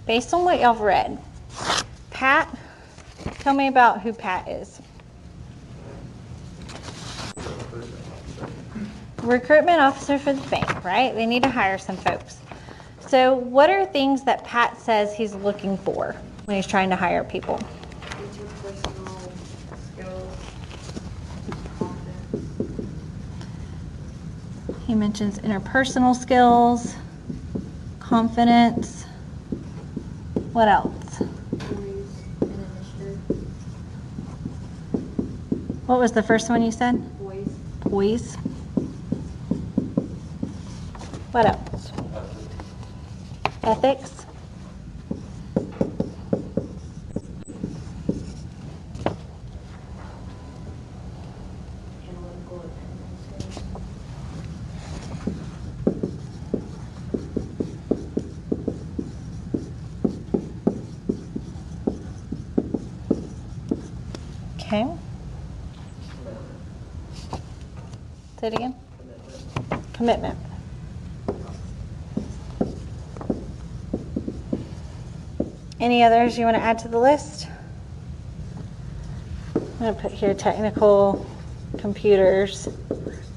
based on what y'all have read, Pat, tell me about who Pat is. Recruitment officer for the bank, right? They need to hire some folks. So what are things that Pat says he's looking for when he's trying to hire people? Interpersonal skills, confidence. He mentions interpersonal skills, confidence. What else? Poise and initiative. What was the first one you said? Poise. Poise. What else? Ethics. Analytical and technical skills. Okay. Say it again. Commitment. Any others you want to add to the list? I'm going to put here technical, computers,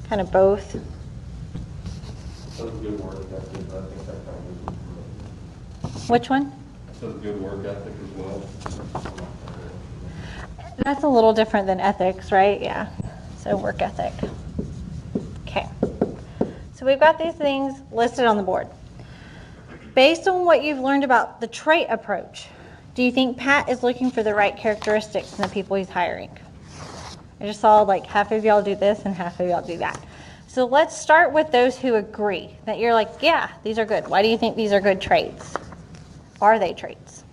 kind of both. That's a good work ethic, I think that kind of goes. Which one? That's a good work ethic as well. That's a little different than ethics, right? Yeah. So work ethic. Okay. So we've got these things listed on the board. Based on what you've learned about the trait approach, do you think Pat is looking for the right characteristics in the people he's hiring? I just saw like half of y'all do this and half of y'all do that. So let's start with those who agree that you're like, yeah, these are good. Why do you think these are good traits? Are they traits?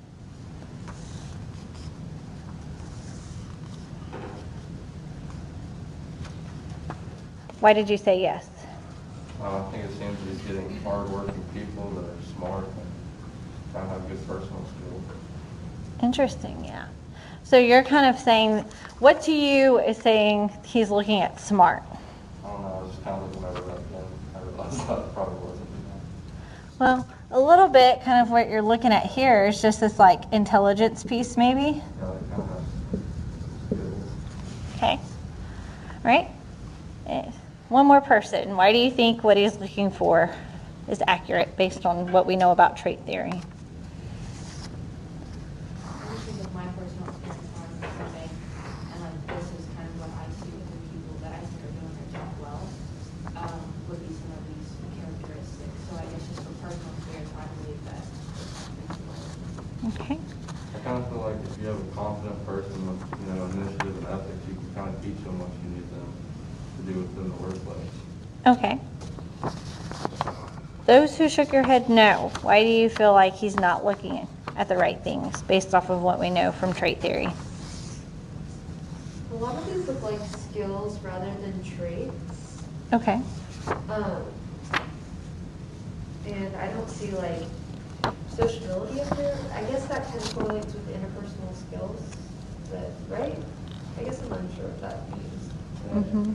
Why did you say yes? I think it seems he's getting hard-working people that are smart and kind of have good personal skills. Interesting, yeah. So you're kind of saying, what to you is saying he's looking at smart? I don't know, I was just kind of looking over that again. I realized that probably wasn't enough. Well, a little bit, kind of what you're looking at here is just this like intelligence piece maybe. Yeah, they kind of have skills. Okay. All right. One more person. Why do you think what he's looking for is accurate based on what we know about trait theory? I just think of my personal experience on the bank, and like this is kind of what I see with the people that I think are doing their job well, would be some of these characteristics. So I guess just from personal experience, I believe that. Okay. I kind of feel like if you have a confident person with, initiative and ethics, you can kind of teach them what you need them to do within the workplace. Okay. Those who shook your head no, why do you feel like he's not looking at the right things based off of what we know from trait theory? A lot of these look like skills rather than traits. Okay. And I don't see like sociability up there. I guess that kind of correlates with interpersonal skills, but right? I guess I'm unsure what that means. Mm-hmm.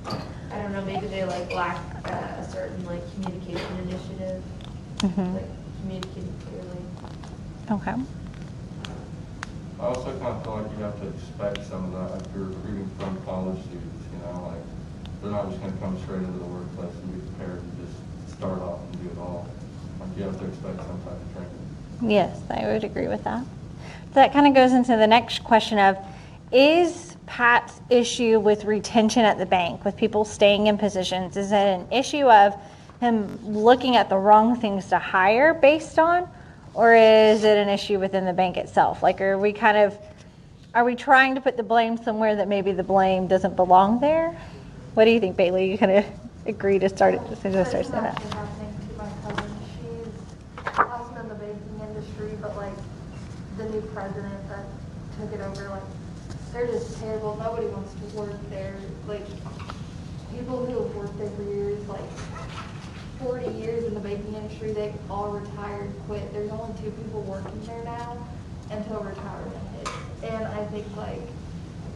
I don't know, maybe they like lack a certain like communication initiative, Mm-hmm. like communicating clearly. Okay. I also kind of feel like you have to expect some of that if you're recruiting from college students, like they're not just going to come straight into the workplace and be prepared to just start off and do it all. Like you have to expect some type of training. Yes, I would agree with that. That kind of goes into the next question of, is Pat's issue with retention at the bank, with people staying in positions, is it an issue of him looking at the wrong things to hire based on, or is it an issue within the bank itself? Like, are we trying to put the blame somewhere that maybe the blame doesn't belong there? What do you think, Bailey? You kind of agree to start it as soon as I start saying that. That's happening to my cousin. She's awesome in the banking industry, but like the new president that took it over, like they're just terrible. Nobody wants to work there. Like people who have worked there for years, like 40 years in the banking industry, they all retired, quit. There's only 2 people working there now until retirement hits. And I think like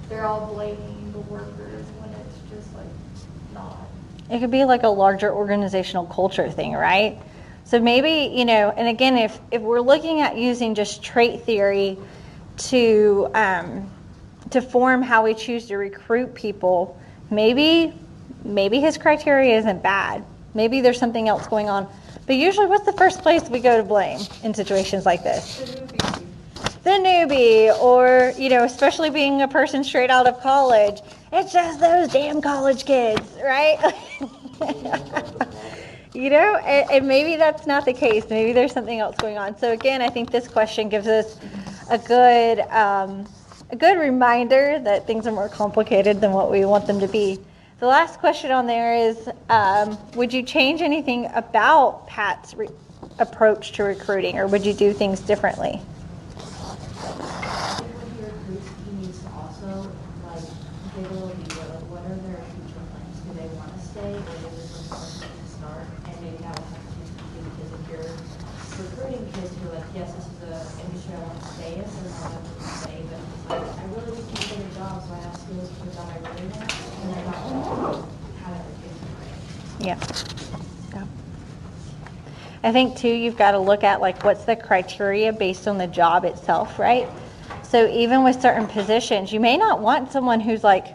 they're all blaming the workers when it's just like not. It could be like a larger organizational culture thing, right? So maybe, you know, and again, if we're looking at using just trait theory to form how we choose to recruit people, maybe his criteria isn't bad. Maybe there's something else going on. But usually, what's the first place we go to blame in situations like this? The newbie, or, you know, especially being a person straight out of college, it's just those damn college kids, right? You know, and maybe that's not the case. Maybe there's something else going on. So again, I think this question gives us a good reminder that things are more complicated than what we want them to be. The last question on there is, would you change anything about Pat's approach to recruiting, or would you do things differently? I think when he recruits, he needs to also, like, give a little detail, like, what are their future plans? Do they want to stay, or do they just want to start? And maybe that will have to change, because if you're recruiting kids who are like, yes, this is the industry I want to stay in, so I want to stay, but it's like, I really just can't get a job, so I have skills for the job I really want, and I'm not sure how to recruit them. Yeah. I think too, you've got to look at like what's the criteria based on the job itself, right? So even with certain positions, you may not want someone who's like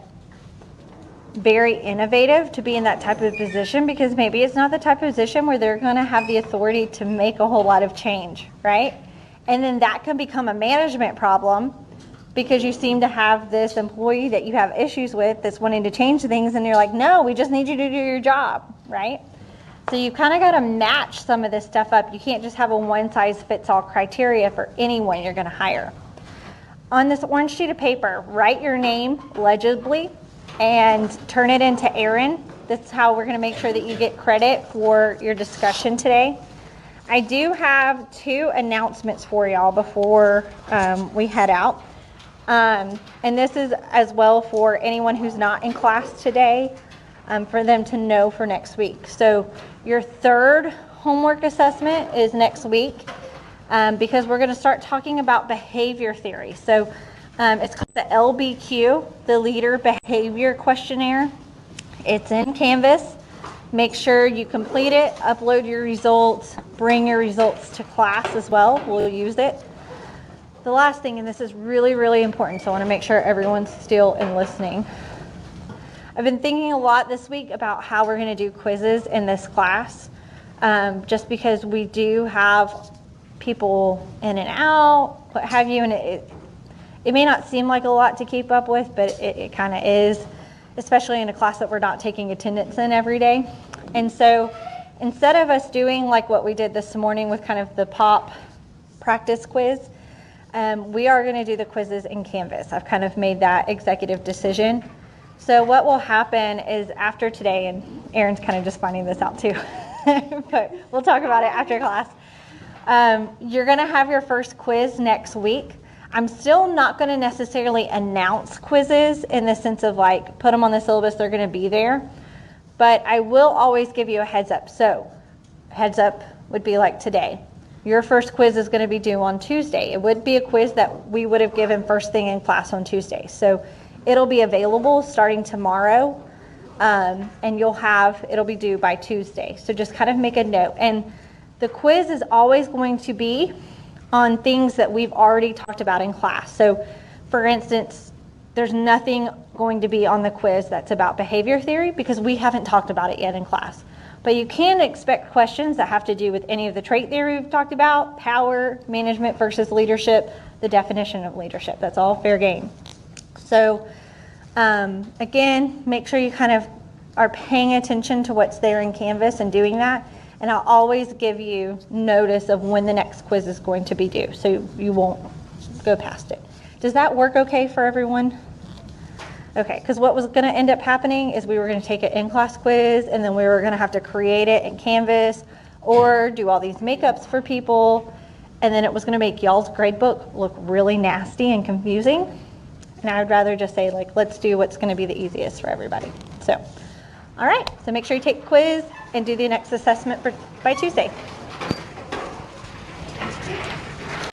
very innovative to be in that type of position, because maybe it's not the type of position where they're going to have the authority to make a whole lot of change, right? And then that can become a management problem, because you seem to have this employee that you have issues with that's wanting to change things, and you're like, no, we just need you to do your job, right? So you kind of got to match some of this stuff up. You can't just have a one-size-fits-all criteria for anyone you're going to hire. On this orange sheet of paper, write your name legibly and turn it into Aaron. That's how we're going to make sure that you get credit for your discussion today. I do have 2 announcements for y'all before we head out. And this is as well for anyone who's not in class today, for them to know for next week. So your 3rd homework assessment is next week, because we're going to start talking about behavior theory. So it's called the LBQ, the Leader Behavior Questionnaire. It's in Canvas. Make sure you complete it, upload your results, bring your results to class as well. We'll use it. The last thing, and this is really, really important, so I want to make sure everyone's still in listening. I've been thinking a lot this week about how we're going to do quizzes in this class, just because we do have people in and out, what have you, and it may not seem like a lot to keep up with, but it kind of is, especially in a class that we're not taking attendance in every day. And so instead of us doing like what we did this morning with kind of the pop practice quiz, we are going to do the quizzes in Canvas. I've kind of made that executive decision. So what will happen is after today, and Aaron's kind of just finding this out too, but we'll talk about it after class. You're going to have your first quiz next week. I'm still not going to necessarily announce quizzes in the sense of like put them on the syllabus, they're going to be there. But I will always give you a heads up. So heads up would be like today. Your first quiz is going to be due on Tuesday. It would be a quiz that we would have given first thing in class on Tuesday. So it'll be available starting tomorrow, and it'll be due by Tuesday. So just kind of make a note. And the quiz is always going to be on things that we've already talked about in class. So for instance, there's nothing going to be on the quiz that's about behavior theory, because we haven't talked about it yet in class. But you can expect questions that have to do with any of the trait theory we've talked about, power, management versus leadership, the definition of leadership. That's all fair game. So again, make sure you kind of are paying attention to what's there in Canvas and doing that. And I'll always give you notice of when the next quiz is going to be due, so you won't go past it. Does that work okay for everyone? Okay, because what was going to end up happening is we were going to take an in-class quiz, and then we were going to have to create it in Canvas or do all these makeups for people, and then it was going to make y'all's gradebook look really nasty and confusing. And I would rather just say, like, let's do what's going to be the easiest for everybody. So, all right, so make sure you take the quiz and do the next assessment by Tuesday.